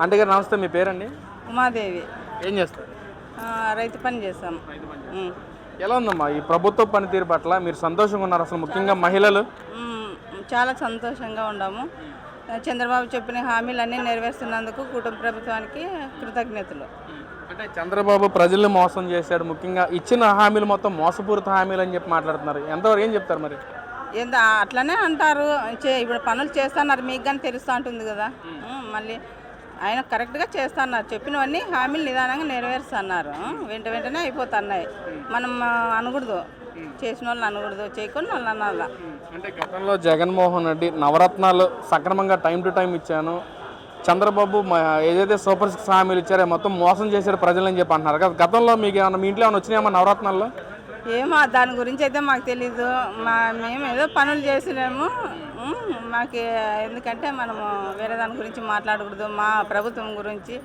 అంటే గారు నమస్తే, మీ పేరండి? ఉమాదేవి. ఏం చేస్తారు? రైతు పని చేస్తాం. ఎలా ఉందమ్మా ఈ ప్రభుత్వ పనితీరు పట్ల మీరు సంతోషంగా ఉన్నారు? అసలు ముఖ్యంగా మహిళలు చాలా సంతోషంగా ఉన్నాము. చంద్రబాబు చెప్పిన హామీలన్నీ నెరవేరుస్తున్నందుకు కుటుంబ ప్రభుత్వానికి కృతజ్ఞతలు. అంటే చంద్రబాబు ప్రజల్ని మోసం చేశాడు, ముఖ్యంగా ఇచ్చిన హామీలు మొత్తం మోసపూరిత హామీలు అని చెప్పి మాట్లాడుతున్నారు. ఎంతవరకు ఏం చెప్తారు మరి? అట్లనే అంటారు. ఇప్పుడు పనులు చేస్తున్నారు, మీకు కానీ తెలుస్తూ ఉంటుంది కదా. మళ్ళీ ఆయన కరెక్ట్గా చేస్తున్నారు, చెప్పినవన్నీ హామీలు నిదానంగా నెరవేరుస్తున్నారు. వెంటనే అయిపోతున్నాయి. మనం అనకూడదు, చేసిన వాళ్ళు అనకూడదు, చేయకుండా వాళ్ళు అనాల. అంటే గతంలో జగన్మోహన్ రెడ్డి నవరత్నాలు సక్రమంగా టైం టు టైం ఇచ్చాను, చంద్రబాబు ఏదైతే సూపర్ 6 హామీలు ఇచ్చారో మొత్తం మోసం చేశారు ప్రజలని చెప్పి అంటున్నారు కదా. గతంలో మీకు ఏమన్నా మీ ఇంట్లో ఏమైనా వచ్చినాయమ్మా నవరత్నాల్లో? ఏమో దాని గురించి అయితే మాకు తెలీదు. మేము ఏదో పనులు చేసినాము. మాకు ఎందుకంటే మనము వేరే దాని గురించి మాట్లాడకూడదు. మా ప్రభుత్వం గురించి,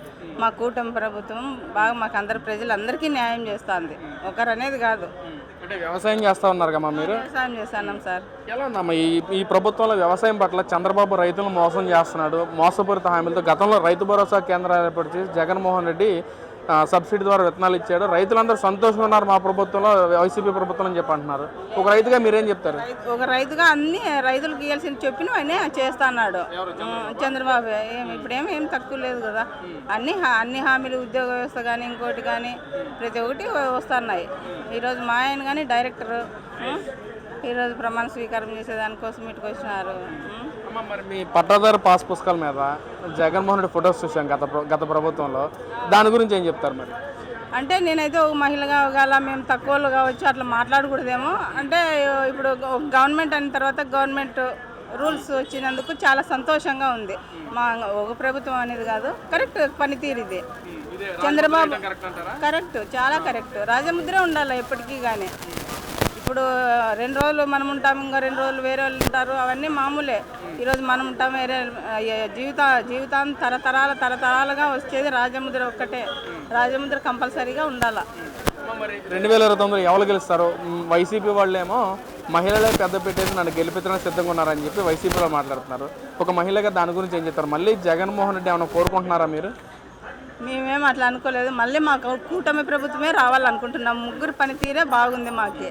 మా కూటమి ప్రభుత్వం బాగా మాకు ప్రజలందరికీ న్యాయం చేస్తుంది, ఒకరు అనేది కాదు. అంటే వ్యవసాయం చేస్తూ ఉన్నారు కదా మీరు? వ్యవసాయం చేస్తున్నాం సార్. ఎలా ఉందమ్మా ఈ ప్రభుత్వంలో వ్యవసాయం పట్ల? చంద్రబాబు రైతులను మోసం చేస్తున్నాడు, మోసపూరిత హామీలతో. గతంలో రైతు భరోసా కేంద్రాలు ఏర్పాటు చేసి జగన్మోహన్ రెడ్డి సబ్సిడీ ద్వారా విత్తనాలు ఇచ్చాడు, రైతులందరూ సంతోషంగా ఉన్నారు మా ప్రభుత్వంలో, వైసీపీ ప్రభుత్వం అని చెప్పి అంటున్నారు. ఒక రైతుగా మీరేం చెప్తారు? ఒక రైతుగా అన్ని రైతులకు ఇవ్వాల్సిన చెప్పినవన్నీ చేస్తున్నాడు చంద్రబాబు. ఇప్పుడేం తక్కువ లేదు కదా. అన్ని హామీలు, ఉద్యోగ వ్యవస్థ కానీ ఇంకోటి కానీ ప్రతి ఒక్కటి వస్తున్నాయి. ఈరోజు మా ఆయన కానీ డైరెక్టర్ ఈరోజు ప్రమాణ స్వీకారం చేసేదానికోసం ఇటుకు వచ్చినారు. మరి మీ పట్టాదారు పాస్ పుస్తకాల మీద జగన్మోహన్ రెడ్డి ఫొటోస్ చూసాం గత ప్రభుత్వంలో, దాని గురించి ఏం చెప్తారు మరి? అంటే నేనైతే ఒక మహిళగా ఒకవేళ మేము తక్కువలు కావచ్చు అట్లా మాట్లాడకూడదేమో. అంటే ఇప్పుడు గవర్నమెంట్ అయిన తర్వాత గవర్నమెంట్ రూల్స్ వచ్చినందుకు చాలా సంతోషంగా ఉంది. మా ఒక ప్రభుత్వం అనేది కాదు, కరెక్ట్ పనితీరు ఇది. చంద్రబాబు కరెక్ట్, చాలా కరెక్ట్. రాజముద్రే ఉండాలి ఎప్పటికీ కానీ. ఇప్పుడు 2 రోజులు మనం ఉంటాం, ఇంకా 2 రోజులు వేరే వాళ్ళు ఉంటారు, అవన్నీ మామూలే. ఈరోజు మనం ఉంటాం, వేరే జీవితాన్ని తరతరాలుగా వచ్చేది రాజముద్ర ఒక్కటే. రాజముద్ర కంపల్సరీగా ఉండాలి. మరి 2029 ఎవరు గెలుస్తారు? వైసీపీ వాళ్ళేమో మహిళలే పెద్ద పెట్టేసి నన్ను గెలిపించడానికి సిద్ధంగా ఉన్నారని చెప్పి వైసీపీలో మాట్లాడుతున్నారు. ఒక మహిళగా దాని గురించి ఏం చెప్తారు? మళ్ళీ జగన్మోహన్ రెడ్డి ఏమైనా కోరుకుంటున్నారా మీరు? మేమేం అట్లా అనుకోలేదు. మళ్ళీ మాకు కూటమి ప్రభుత్వమే రావాలనుకుంటున్నాం. ముగ్గురు పనితీరే బాగుంది మాకు.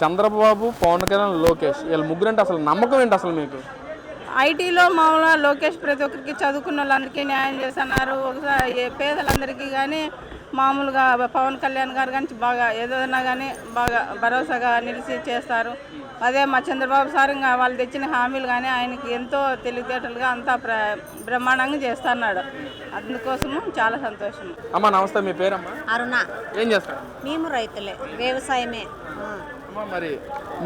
చంద్రబాబు, పవన్ కళ్యాణ్, లోకేష్, వీళ్ళు ముగ్గురు అంటే అసలు నమ్మకం ఏంటి అసలు మీకు? ఐటీలో మామూలుగా లోకేష్ ప్రతి ఒక్కరికి చదువుకున్న వాళ్ళందరికీ న్యాయం చేస్తున్నారు. ఒకసారి పేదలందరికీ కానీ మామూలుగా పవన్ కళ్యాణ్ గారు కానీ బాగా ఏదైనా కానీ బాగా భరోసాగా నిలిచి చేస్తారు. అదే మా చంద్రబాబు సార్ ఇంకా వాళ్ళు తెచ్చిన హామీలు కానీ ఆయనకి ఎంతో తెలివితేటలుగా అంతా బ్రహ్మాండంగా చేస్తున్నాడు. అందుకోసము చాలా సంతోషం. అమ్మా నమస్తే, మీ పేరమ్మా? అరుణ. ఏం చేస్తారు? మేము రైతులే, వ్యవసాయమే. మరి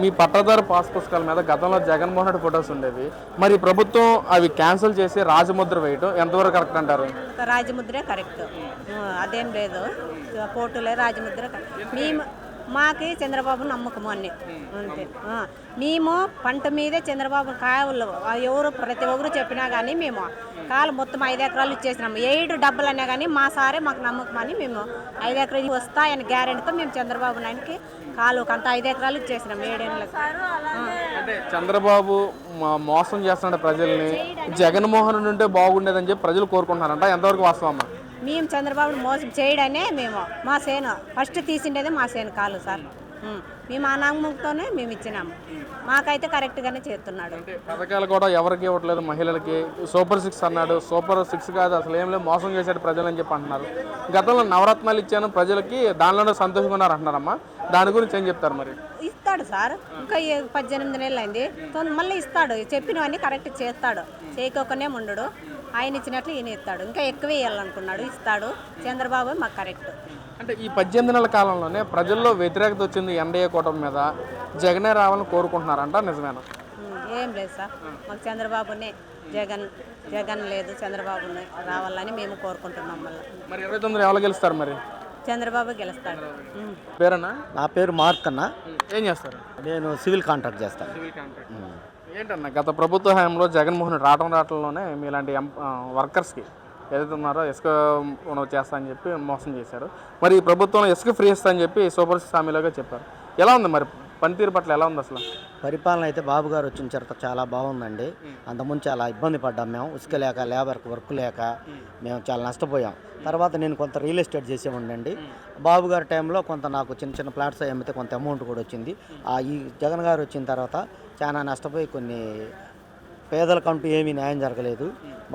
మీ పట్టాదారు పాస్ పుస్తకాల మీద గతంలో జగన్మోహన్ రెడ్డి ఫొటోస్ ఉండేవి, మరి ప్రభుత్వం అవి క్యాన్సిల్ చేసి రాజముద్ర వేయటం ఎంతవరకు కరెక్ట్ అంటారు? రాజముద్రే కరెక్ట్, అదేం లేదు. ఫోటోలే రాజముద్ర. మేము మాకి చంద్రబాబు నమ్మకము అన్నీ అంతే. మేము పంట మీదే చంద్రబాబు కాయలు ఎవరు ప్రతి ఒక్కరు చెప్పినా కానీ మేము కాలు మొత్తం 5 ఎకరాలు ఇచ్చేసినాము. 7 డబ్బులు అన్నా కానీ మా సారే మాకు నమ్మకం అని మేము 5 ఎకరాలు వస్తాయని గ్యారెంటీతో మేము చంద్రబాబు నాయుడికి కాలు అంత 5 ఎకరాలు ఇచ్చేసినాం 7 ఏళ్ళకి. అంటే చంద్రబాబు మోసం చేస్తున్నాడు ప్రజల్ని, జగన్మోహన్ రెడ్డి ఉంటే బాగుండేదని చెప్పి ప్రజలు కోరుకుంటున్నారంట, ఎంతవరకు వాస్తవమ్మా? మేము చంద్రబాబును మోసం చేయడనే మేము మా సేను ఫస్ట్ తీసిండేదే మా సేను కాలు సార్. మేము ఆ నమ్మకంతోనే మేము ఇచ్చినాము. మాకైతే కరెక్ట్గానే చేస్తున్నాడు. పథకాలు కూడా ఎవరికి ఇవ్వట్లేదు, మహిళలకి సూపర్ 6 అన్నాడు. సూపర్ 6 కాదు, అసలు ఏం లేదు, మోసం చేశాడు ప్రజలని చెప్పి అంటున్నారు. గతంలో నవరత్నాలు ఇచ్చాను ప్రజలకి, దానిలోనే సంతోషంగా ఉన్నారు అంటున్నారమ్మా. దాని గురించి ఏం చెప్తారు మరి? ఇస్తాడు సార్, ఇంకా 18 నెలలు అయింది, మళ్ళీ ఇస్తాడు. చెప్పినవన్నీ కరెక్ట్ చేస్తాడు, చేయకోకనే ఉండడు. ఆయన ఇచ్చినట్లు ఈయన ఇస్తాడు, ఇంకా ఎక్కువ ఇవ్వాలనుకున్నాడు, ఇస్తాడు. చంద్రబాబు మాకు కరెక్ట్. అంటే ఈ 18 నెలల కాలంలోనే ప్రజల్లో వ్యతిరేకత వచ్చింది ఎన్డీఏ కూటమి మీద, జగనే రావాలని కోరుకుంటున్నారంట, నిజమేనా? ఏం లేదు సార్, మాకు చంద్రబాబునే, జగన్ లేదు, చంద్రబాబునే రావాలని మేము కోరుకుంటున్నాం. మరి 29 ఎవరు గెలుస్తారు మరి? చంద్రబాబు గెలుస్తాడు. పేరన్నా? నా పేరు మార్క్ అన్న. ఏం చేస్తారు? నేను సివిల్ కాంట్రాక్ట్ చేస్తాను. ఏంటన్నా గత ప్రభుత్వ హయాంలో జగన్మోహన్ రావడంలోనే మీలాంటి వర్కర్స్కి ఏదైతే ఉన్నారో ఇసుక చేస్తా అని చెప్పి మోసం చేశారు. మరి ఈ ప్రభుత్వంలో ఇసుక ఫ్రీ ఇస్తా అని చెప్పి సూపర్ 6 హామీలోగా చెప్పారు. ఎలా ఉంది మరి పనితీరు పట్ల ఎలా ఉంది అసలు? పరిపాలన అయితే బాబు గారు వచ్చిన తర్వాత చాలా బాగుందండి. అంతకుముందు చాలా ఇబ్బంది పడ్డాం మేము, ఇసుక లేక, లేబర్కి వర్క్ లేక మేము చాలా నష్టపోయాం. తర్వాత నేను కొంత రియల్ ఎస్టేట్ చేసేవాడినండి. బాబు గారి టైంలో కొంత నాకు చిన్న చిన్న ప్లాట్స్ అమ్మితే కొంత అమౌంట్ కూడా వచ్చింది. ఈ జగన్ గారు వచ్చిన తర్వాత చాలా నష్టపోయి కొన్ని పేదలకంటూ ఏమీ న్యాయం జరగలేదు.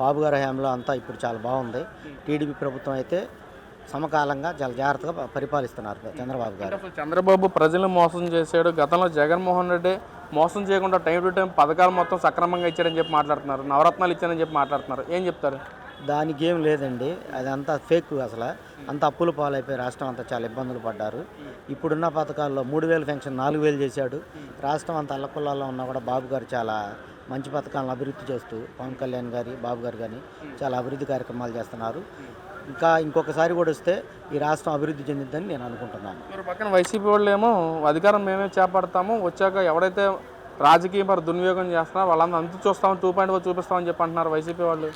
బాబు గారి హయాంలో అంతా ఇప్పుడు చాలా బాగుంది. టీడీపీ ప్రభుత్వం అయితే సమకాలంగా చాలా జాగ్రత్తగా పరిపాలిస్తున్నారు చంద్రబాబు గారు. అసలు చంద్రబాబు ప్రజలను మోసం చేశాడు, గతంలో జగన్మోహన్ రెడ్డి మోసం చేయకుండా టైం టు టైం పథకాలు మొత్తం సక్రమంగా ఇచ్చారని చెప్పి మాట్లాడుతున్నారు, నవరత్నాలు ఇచ్చారని చెప్పి మాట్లాడుతున్నారు. ఏం చెప్తారు? దానికి ఏం లేదండి, అది అంతా ఫేక్. అసలు అంత అప్పుల పాలైపోయి రాష్ట్రం అంతా చాలా ఇబ్బందులు పడ్డారు. ఇప్పుడున్న పథకాల్లో 3,000 పెన్షన్ 4,000 చేశాడు. రాష్ట్రం అంతా అల్లకొల్లాల్లో ఉన్నా కూడా బాబు గారు చాలా మంచి పథకాలను అభివృద్ధి చేస్తూ, పవన్ కళ్యాణ్ గారి బాబు గారు కానీ చాలా అభివృద్ధి కార్యక్రమాలు చేస్తున్నారు. ఇంకొకసారి కూడా వస్తే ఈ రాష్ట్రం అభివృద్ధి చెందిద్దని నేను అనుకుంటున్నాను. మరి పక్కన వైసీపీ వాళ్ళు ఏమో అధికారం మేమే చేపడతాము, వచ్చాక ఎవడైతే రాజకీయ దుర్వినియోగం చేస్తున్నారో వాళ్ళందరూ అంతు చూస్తాము, 2.0 చూపిస్తామని చెప్పి అంటున్నారు వైసీపీ వాళ్ళు.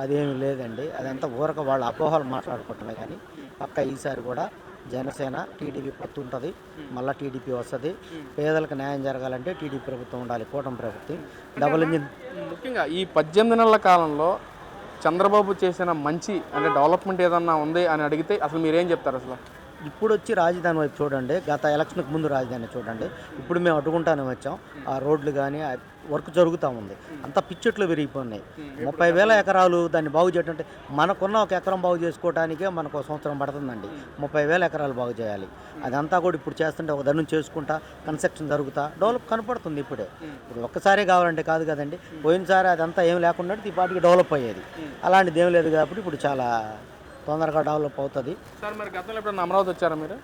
అదేమి లేదండి, అదంతా ఊరక వాళ్ళ అపోహలు మాట్లాడుకుంటున్నాయి. కానీ పక్క ఈసారి కూడా జనసేన టీడీపీ పొత్తు ఉంటుంది, మళ్ళీ టీడీపీ వస్తుంది. పేదలకు న్యాయం జరగాలంటే టీడీపీ ప్రభుత్వం ఉండాలి, కూటమి ప్రభుత్వం. డబుల్ ఇంజిన్ ముఖ్యంగా ఈ 18 నెలల కాలంలో చంద్రబాబు చేసిన మంచి అంటే డెవలప్మెంట్ ఏదన్నా ఉంది అని అడిగితే అసలు మీరేం చెప్తారు? అసలు ఇప్పుడు వచ్చి రాజధాని వైపు చూడండి, గత ఎలక్షన్కి ముందు రాజధాని చూడండి, ఇప్పుడు మేము అడ్డుకుంటానే వచ్చాం. ఆ రోడ్లు కానీ వర్క్ జరుగుతూ ఉంది, అంతా పిచ్చెట్లు విరిగిపోయినాయి. 30,000 ఎకరాలు దాన్ని బాగు చేయటంటే మనకున్న ఒక ఎకరం బాగు చేసుకోవడానికే మనకు 1 సంవత్సరం పడుతుందండి. 30,000 ఎకరాలు బాగు చేయాలి. అదంతా కూడా ఇప్పుడు చేస్తుంటే ఒక దాని చేసుకుంటా కన్స్ట్రక్షన్ జరుగుతా డెవలప్ కనపడుతుంది. ఇప్పుడు ఒక్కసారే కావాలంటే కాదు కదండి, పోయినసారి అదంతా ఏం లేకుండా ఈ పాటికి డెవలప్ అయ్యేది. అలాంటిది ఏం లేదు కాబట్టి ఇప్పుడు చాలా తొందరగా డెవలప్ అవుతుంది. సార్ మరి గతంలో ఎప్పుడన్నా అమరావతి వచ్చారా మీరు?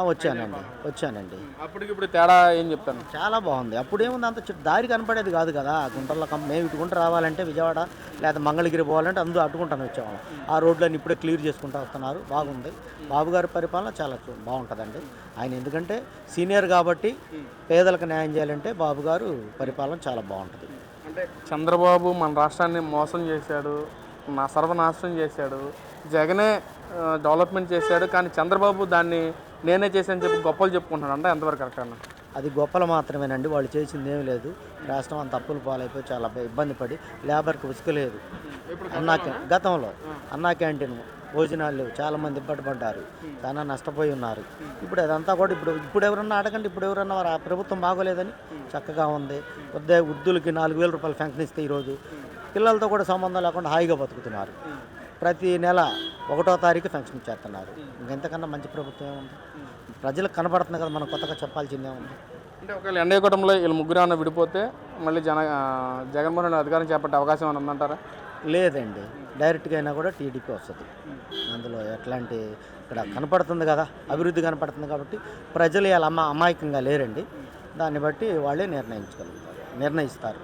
వచ్చానండి. అప్పటికి ఇప్పుడు తేడా ఏం చెప్తాను? చాలా బాగుంది. అప్పుడేముంది, అంత దారి కనపడేది కాదు కదా. గుంటల్లో మేము ఇటుకుంటూ రావాలంటే విజయవాడ లేదా మంగళగిరి పోవాలంటే అందరూ అడ్డుకుంటాను వచ్చేవాళ్ళం. ఆ రోడ్లన్నీ ఇప్పుడే క్లియర్ చేసుకుంటూ వస్తున్నారు, బాగుంది. బాబు గారి పరిపాలన చాలా బాగుంటుందండి. ఆయన ఎందుకంటే సీనియర్ కాబట్టి పేదలకు న్యాయం చేయాలంటే బాబు గారు పరిపాలన చాలా బాగుంటుంది. అంటే చంద్రబాబు మన రాష్ట్రాన్ని మోసం చేశాడు, సర్వనాశనం చేశాడు, జగనే డెవలప్మెంట్ చేశాడు, కానీ చంద్రబాబు దాన్ని నేనే చేశాను చెప్పి గొప్పలు చెప్పుకుంటాడు. అంటే ఎంతవరకు కరెక్ట్ అన్న? అది గొప్పలు మాత్రమేనండి, వాళ్ళు చేసింది ఏమీ లేదు. రాష్ట్రం అంత అప్పులు పాలైపోయి చాలా ఇబ్బంది పడి లేబర్కి ఉసుక లేదు. గతంలో అన్నా క్యాంటీన్ భోజనాలు లేవు, చాలామంది ఇబ్బంది పడ్డారు, చాలా నష్టపోయి ఉన్నారు. ఇప్పుడు అదంతా కూడా ఇప్పుడు ఎవరన్నా అడగండి, ఇప్పుడు ఎవరన్నా వారు ఆ ప్రభుత్వం బాగోలేదని చక్కగా ఉంది. వృద్ధులకి 4,000 రూపాయలు పెన్షన్ ఇస్తే ఈరోజు పిల్లలతో కూడా సంబంధం లేకుండా హాయిగా బతుకుతున్నారు. ప్రతి నెల 1వ తారీఖు పెన్షన్ ఇచ్చేస్తున్నారు. ఇంకెంతకన్నా మంచి ప్రభుత్వం ఏముంది? ప్రజలకు కనబడుతుంది కదా, మనం కొత్తగా చెప్పాల్సిందే ఉంది. అంటే ఒకవేళ ఎన్డీఏ కూటమిలో వీళ్ళు ముగ్గురు ఏమన్నా విడిపోతే మళ్ళీ జగన్మోహన్ రెడ్డి అధికారం చేపట్టే అవకాశం ఏమైనా ఉందంటారా? లేదండి, డైరెక్ట్గా అయినా కూడా టీడీపీ వస్తుంది. అందులో ఎట్లాంటి ఇక్కడ కనపడుతుంది కదా, అభివృద్ధి కనపడుతుంది కాబట్టి ప్రజలు ఇలా అమాయకంగా లేరండి. దాన్ని బట్టి వాళ్ళే నిర్ణయిస్తారు.